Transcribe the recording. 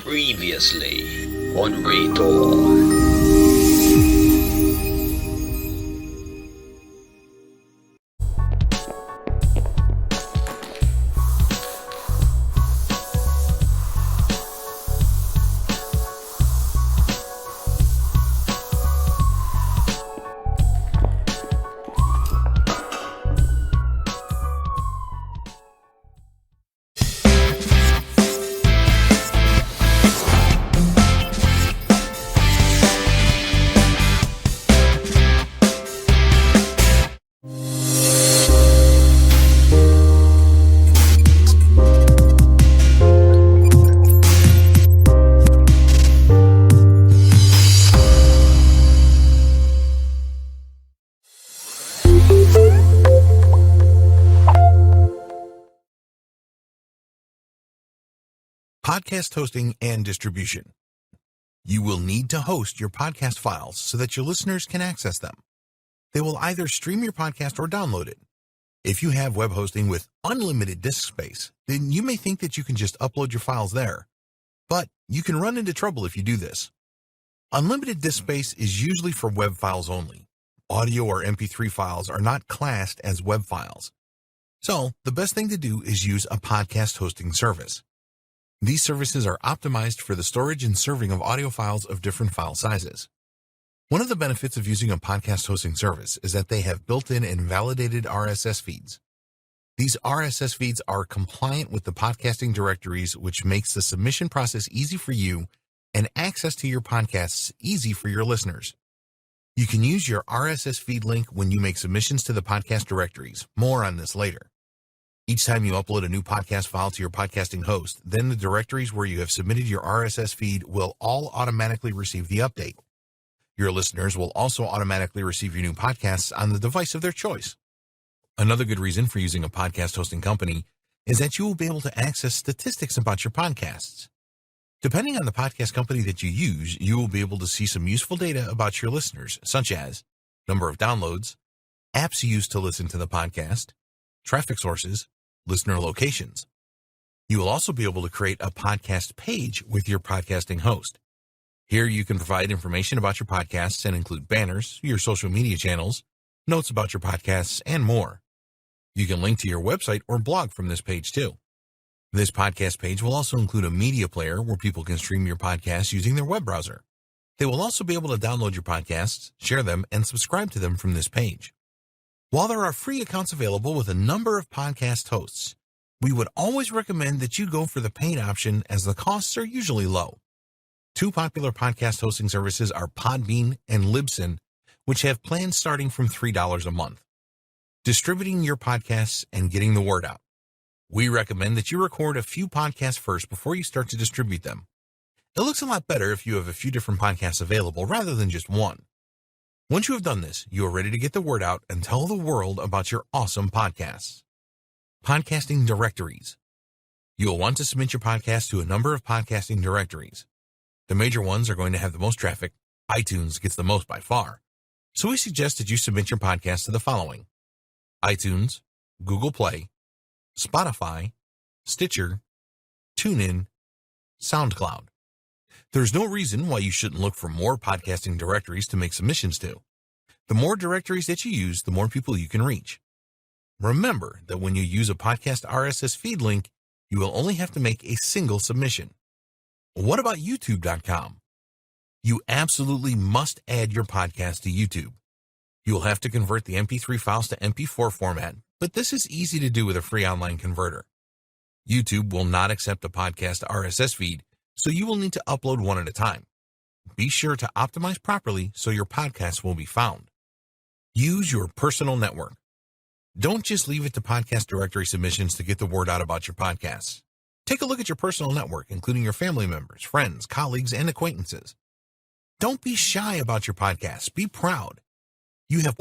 Previously on Raytor. Podcast hosting and distribution. You will need to host your podcast files so that your listeners can access them. They will either stream your podcast or download it. If you have web hosting with unlimited disk space, then you may think that you can just upload your files there. But you can run into trouble if you do this. Unlimited disk space is usually for web files only. Audio or MP3 files are not classed as web files. So the best thing to do is use a podcast hosting service. These services are optimized for the storage and serving of audio files of different file sizes. One of the benefits of using a podcast hosting service is that they have built-in and validated RSS feeds. These RSS feeds are compliant with the podcasting directories, which makes the submission process easy for you and access to your podcasts easy for your listeners. You can use your RSS feed link when you make submissions to the podcast directories. More on this later. Each time you upload a new podcast file to your podcasting host, then the directories where you have submitted your RSS feed will all automatically receive the update. Your listeners will also automatically receive your new podcasts on the device of their choice. Another good reason for using a podcast hosting company is that you will be able to access statistics about your podcasts. Depending on the podcast company that you use, you will be able to see some useful data about your listeners, such as number of downloads, apps used to listen to the podcast, traffic sources, listener locations. You will also be able to create a podcast page with your podcasting host. Here you can provide information about your podcasts and include banners, your social media channels, notes about your podcasts, and more. You can link to your website or blog from this page too. This podcast page will also include a media player where people can stream your podcasts using their web browser. They will also be able to download your podcasts, share them, and subscribe to them from this page. While there are free accounts available with a number of podcast hosts, we would always recommend that you go for the paid option as the costs are usually low. Two popular podcast hosting services are Podbean and Libsyn, which have plans starting from $3 a month. Distributing your podcasts and getting the word out. We recommend that you record a few podcasts first before you start to distribute them. It looks a lot better if you have a few different podcasts available rather than just one. Once you have done this, you are ready to get the word out and tell the world about your awesome podcasts. Podcasting directories. You will want to submit your podcast to a number of podcasting directories. The major ones are going to have the most traffic. iTunes gets the most by far. So we suggest that you submit your podcast to the following: iTunes, Google Play, Spotify, Stitcher, TuneIn, SoundCloud. There's no reason why you shouldn't look for more podcasting directories to make submissions to. The more directories that you use, the more people you can reach. Remember that when you use a podcast RSS feed link, you will only have to make a single submission. What about YouTube.com? You absolutely must add your podcast to YouTube. You will have to convert the MP3 files to MP4 format, but this is easy to do with a free online converter. YouTube will not accept a podcast RSS feed, so you will need to upload one at a time. Be sure to optimize properly so your podcast will be found. Use your personal network. Don't just leave it to podcast directory submissions to get the word out about your podcasts. Take a look at your personal network, including your family members, friends, colleagues, and acquaintances. Don't be shy about your podcast. Be proud. You have